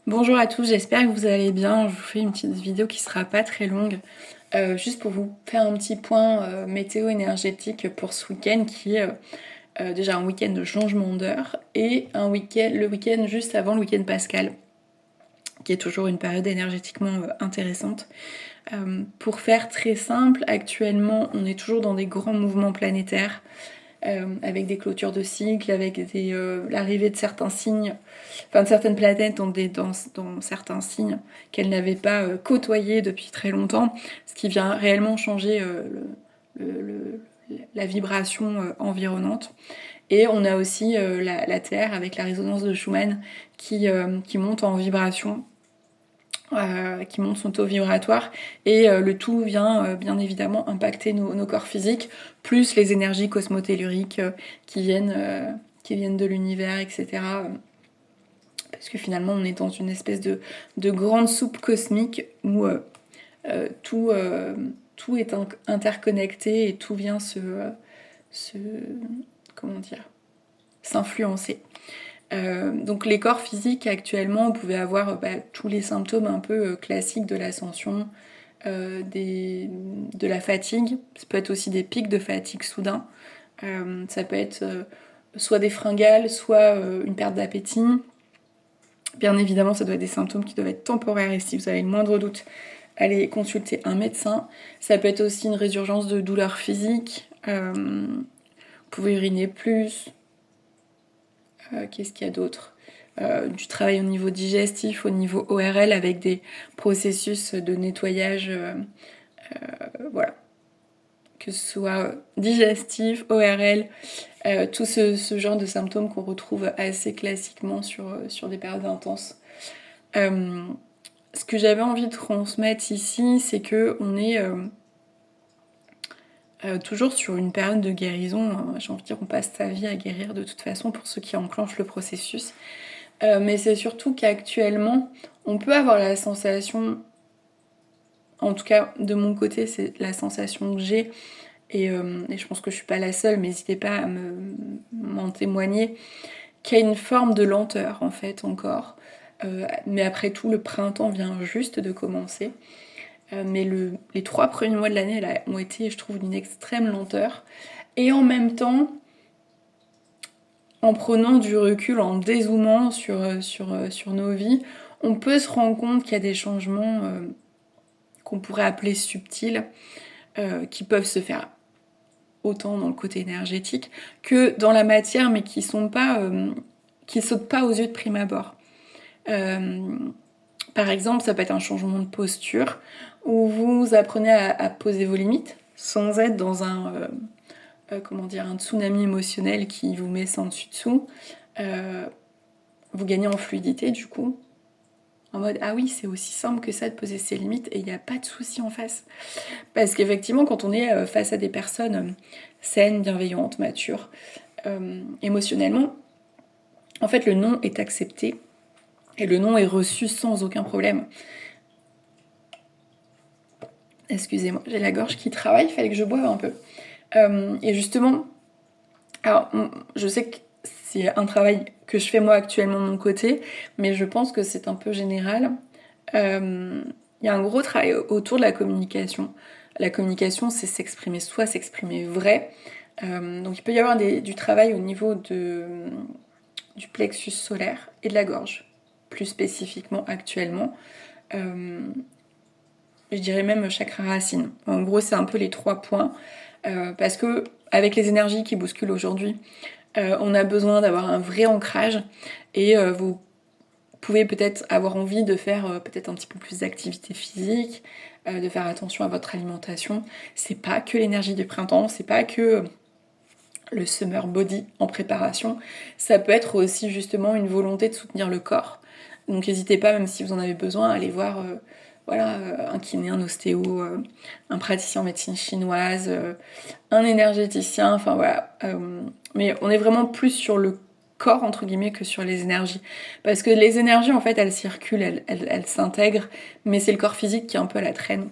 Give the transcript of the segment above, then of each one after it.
Bonjour à tous, j'espère que vous allez bien. Je vous fais une petite vidéo qui sera pas très longue, juste pour vous faire un petit point météo énergétique pour ce week-end qui est déjà un week-end de changement d'heure et le week-end juste avant le week-end pascal, qui est toujours une période énergétiquement intéressante. Pour faire très simple, actuellement on est toujours dans des grands mouvements planétaires. Avec des clôtures de cycles, avec l'arrivée de certains signes, enfin de certaines planètes dans certains signes qu'elles n'avaient pas côtoyés depuis très longtemps, ce qui vient réellement changer le, le, la vibration environnante. Et on a aussi la Terre avec la résonance de Schumann qui monte en vibration, qui monte son taux vibratoire et le tout vient bien évidemment impacter nos corps physiques, plus les énergies cosmotelluriques qui viennent de l'univers, etc. Parce que finalement on est dans une espèce de grande soupe cosmique où tout, tout est interconnecté et tout vient se comment dire, s'influencer. Donc les corps physiques actuellement, vous pouvez avoir tous les symptômes un peu classiques de l'ascension, de la fatigue. Ça peut être aussi des pics de fatigue soudains. Ça peut être soit des fringales, soit une perte d'appétit. Bien évidemment, ça doit être des symptômes qui doivent être temporaires et si vous avez le moindre doute, allez consulter un médecin. Ça peut être aussi une résurgence de douleurs physiques. Vous pouvez uriner plus. Qu'est-ce qu'il y a d'autre du travail au niveau digestif, au niveau ORL, avec des processus de nettoyage, voilà, que ce soit digestif, ORL, tout ce genre de symptômes qu'on retrouve assez classiquement sur des périodes intenses. Ce que j'avais envie de transmettre ici, c'est que on est toujours sur une période de guérison. J'ai envie de dire, on passe sa vie à guérir de toute façon pour ceux qui enclenchent le processus. Mais c'est surtout qu'actuellement, on peut avoir la sensation, en tout cas de mon côté, c'est la sensation que j'ai, et je pense que je suis pas la seule, mais n'hésitez pas à m'en témoigner, qu'il y a une forme de lenteur en fait encore. Mais après tout, le printemps vient juste de commencer. Mais les 3 premiers mois de l'année ont été, je trouve, d'une extrême lenteur. Et en même temps, en prenant du recul, en dézoomant sur nos vies, on peut se rendre compte qu'il y a des changements qu'on pourrait appeler subtils, qui peuvent se faire autant dans le côté énergétique que dans la matière, mais qui sautent pas aux yeux de prime abord. Par exemple, ça peut être un changement de posture, où vous apprenez à poser vos limites, sans être dans un tsunami émotionnel qui vous met sans dessus-dessous. Vous gagnez en fluidité du coup, en mode ah oui, c'est aussi simple que ça de poser ses limites et il n'y a pas de souci en face. Parce qu'effectivement, quand on est face à des personnes saines, bienveillantes, matures, émotionnellement, en fait le non est accepté et le non est reçu sans aucun problème. Excusez-moi, j'ai la gorge qui travaille, il fallait que je boive un peu. Et justement, alors je sais que c'est un travail que je fais moi actuellement de mon côté, mais je pense que c'est un peu général. Il y a un gros travail autour de la communication. La communication, c'est s'exprimer vrai. Donc il peut y avoir du travail au niveau du plexus solaire et de la gorge, plus spécifiquement actuellement. Je dirais même chakra racine. En gros, c'est un peu les 3 points. Parce que avec les énergies qui bousculent aujourd'hui, on a besoin d'avoir un vrai ancrage et vous pouvez peut-être avoir envie de faire peut-être un petit peu plus d'activité physique, de faire attention à votre alimentation. C'est pas que l'énergie du printemps, c'est pas que le summer body en préparation, ça peut être aussi justement une volonté de soutenir le corps. Donc n'hésitez pas, même si vous en avez besoin, à aller voir un kiné, un ostéo, un praticien en médecine chinoise, un énergéticien, enfin voilà. Mais on est vraiment plus sur le corps entre guillemets que sur les énergies, parce que les énergies en fait elles circulent, elles s'intègrent, mais c'est le corps physique qui est un peu à la traîne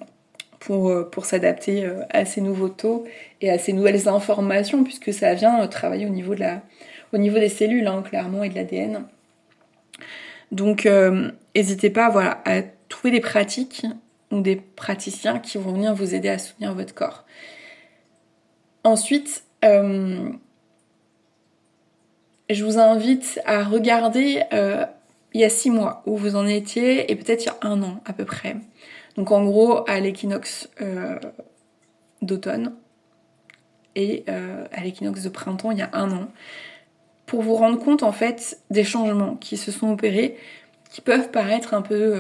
pour s'adapter à ces nouveaux taux et à ces nouvelles informations, puisque ça vient travailler au niveau des cellules, hein, clairement, et de l'ADN. Donc n'hésitez pas voilà, à trouver des pratiques ou des praticiens qui vont venir vous aider à soutenir votre corps. Ensuite, je vous invite à regarder il y a 6 mois où vous en étiez et peut-être il y a 1 an à peu près. Donc en gros à l'équinoxe d'automne et à l'équinoxe de printemps il y a 1 an, pour vous rendre compte en fait des changements qui se sont opérés, qui peuvent paraître un peu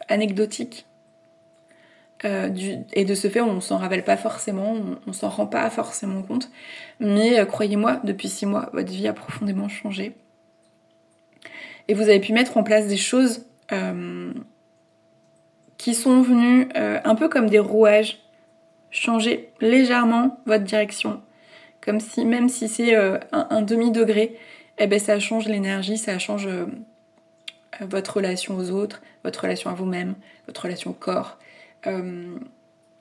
anecdotiques. Et de ce fait, on s'en rappelle pas forcément, on s'en rend pas forcément compte. Mais croyez-moi, depuis 6 mois, votre vie a profondément changé. Et vous avez pu mettre en place des choses qui sont venues un peu comme des rouages, changer légèrement votre direction. Comme si, même si c'est un demi-degré, eh ben ça change l'énergie, ça change votre relation aux autres, votre relation à vous-même, votre relation au corps.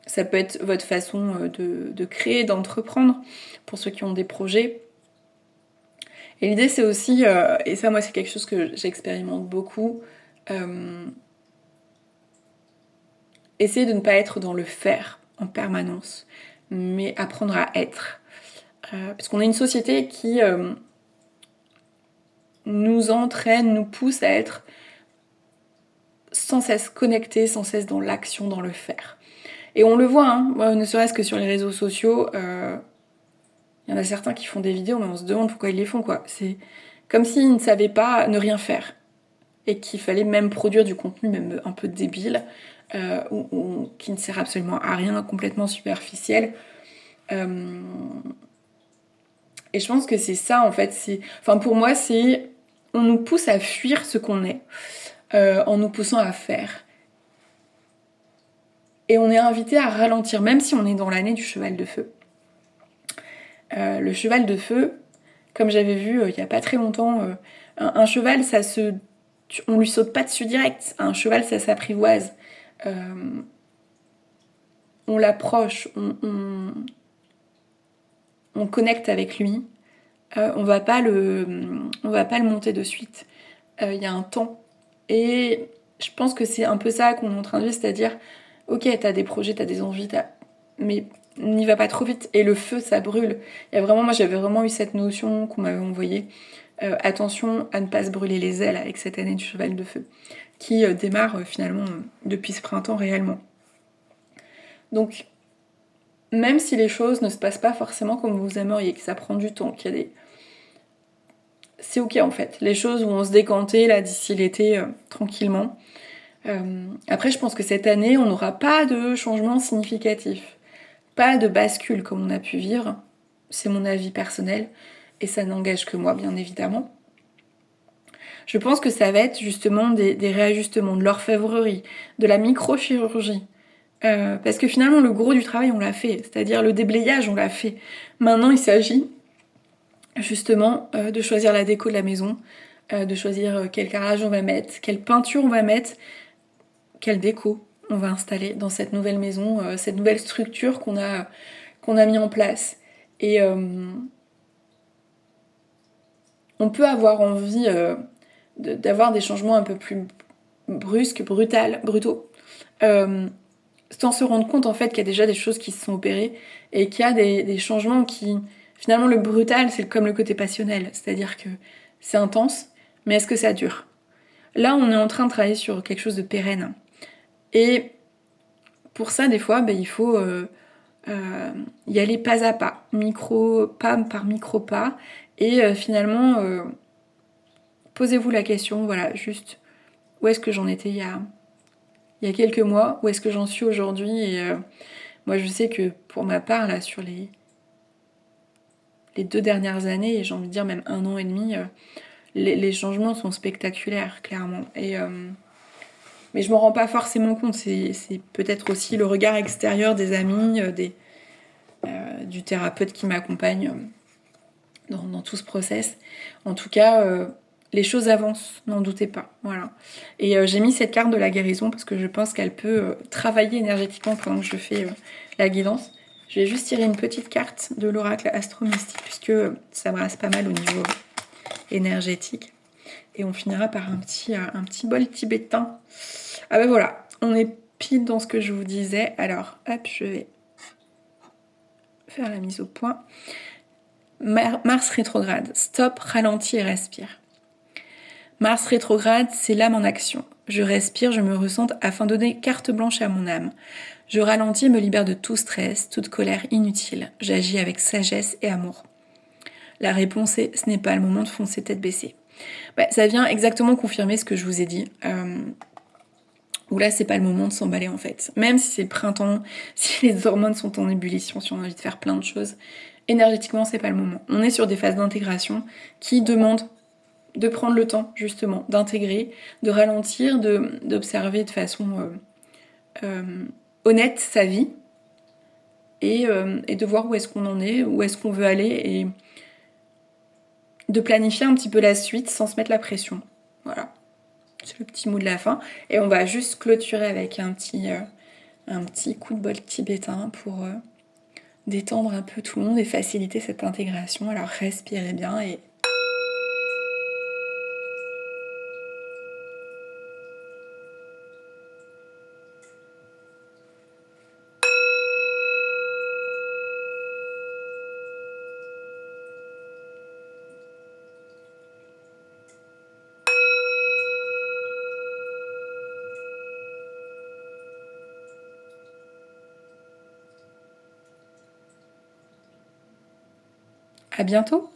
Ça peut être votre façon de créer, d'entreprendre, pour ceux qui ont des projets. Et l'idée c'est aussi, et ça moi c'est quelque chose que j'expérimente beaucoup, essayer de ne pas être dans le faire en permanence, mais apprendre à être. Parce qu'on est une société qui nous entraîne, nous pousse à être sans cesse connecté, sans cesse dans l'action, dans le faire. Et on le voit, hein, ne serait-ce que sur les réseaux sociaux, y en a certains qui font des vidéos, mais on se demande pourquoi ils les font, quoi. C'est comme s'ils ne savaient pas ne rien faire. Et qu'il fallait même produire du contenu, même un peu débile, ou qui ne sert absolument à rien, complètement superficiel. Et je pense que c'est ça, en fait. Enfin, pour moi, c'est... On nous pousse à fuir ce qu'on est, en nous poussant à faire. Et on est invité à ralentir, même si on est dans l'année du cheval de feu. Le cheval de feu, comme j'avais vu il n'y a pas très longtemps, un cheval, on lui saute pas dessus direct. Un cheval, ça s'apprivoise. On l'approche, on connecte avec lui. On va pas le monter de suite. Il y a un temps. Et je pense que c'est un peu ça qu'on est en train de vivre, c'est-à-dire, ok, t'as des projets, t'as des envies, mais n'y va pas trop vite. Et le feu, ça brûle. Moi, j'avais vraiment eu cette notion qu'on m'avait envoyée. Attention à ne pas se brûler les ailes avec cette année du cheval de feu, qui démarre finalement depuis ce printemps réellement. Donc, même si les choses ne se passent pas forcément comme vous aimeriez, que ça prend du temps, qu'il y a des... C'est ok en fait. Les choses vont se décanter là d'ici l'été tranquillement. Après, je pense que cette année, on n'aura pas de changement significatif. Pas de bascule comme on a pu vivre. C'est mon avis personnel. Et ça n'engage que moi, bien évidemment. Je pense que ça va être justement des réajustements, de l'orfèvrerie, de la microchirurgie. Parce que finalement, le gros du travail, on l'a fait. C'est-à-dire le déblayage, on l'a fait. Maintenant, il s'agit justement de choisir la déco de la maison, de choisir quel carrelage on va mettre, quelle peinture on va mettre, quelle déco on va installer dans cette nouvelle maison, cette nouvelle structure qu'on a mis en place. Et on peut avoir envie d'avoir des changements un peu plus brusques, brutaux, sans se rendre compte en fait qu'il y a déjà des choses qui se sont opérées et qu'il y a des changements qui... Finalement, le brutal, c'est comme le côté passionnel, c'est-à-dire que c'est intense, mais est-ce que ça dure ? Là, on est en train de travailler sur quelque chose de pérenne. Et pour ça, des fois, il faut y aller pas à pas, pas par micro-pas, et finalement, posez-vous la question, voilà, juste, où est-ce que j'en étais il y a quelques mois, où est-ce que j'en suis aujourd'hui, et moi, je sais que pour ma part, là, sur les 2 dernières années, et j'ai envie de dire même 1 an et demi, les changements sont spectaculaires, clairement. Mais je m'en rends pas forcément compte. C'est peut-être aussi le regard extérieur des amis, du thérapeute qui m'accompagne dans tout ce process. En tout cas, les choses avancent, n'en doutez pas. Voilà. Et j'ai mis cette carte de la guérison parce que je pense qu'elle peut travailler énergétiquement pendant que je fais la guidance. Je vais juste tirer une petite carte de l'oracle Astro Mystique puisque ça brasse pas mal au niveau énergétique. et on finira par un petit bol tibétain. Ah ben voilà, on est pile dans ce que je vous disais. Alors, hop, je vais faire la mise au point. Mars rétrograde, stop, ralentis et respire. Mars rétrograde, c'est l'âme en action. Je respire, je me ressente afin de donner carte blanche à mon âme. Je ralentis et me libère de tout stress, toute colère inutile. J'agis avec sagesse et amour. La réponse est, ce n'est pas le moment de foncer tête baissée. Ça vient exactement confirmer ce que je vous ai dit. Où là, c'est pas le moment de s'emballer en fait. Même si c'est le printemps, si les hormones sont en ébullition, si on a envie de faire plein de choses, énergétiquement, c'est pas le moment. On est sur des phases d'intégration qui demandent de prendre le temps, justement, d'intégrer, de ralentir, d'observer de façon honnête sa vie et de voir où est-ce qu'on en est, où est-ce qu'on veut aller et de planifier un petit peu la suite sans se mettre la pression. Voilà. C'est le petit mot de la fin. Et on va juste clôturer avec un petit coup de bol tibétain pour détendre un peu tout le monde et faciliter cette intégration. Alors respirez bien et... À bientôt!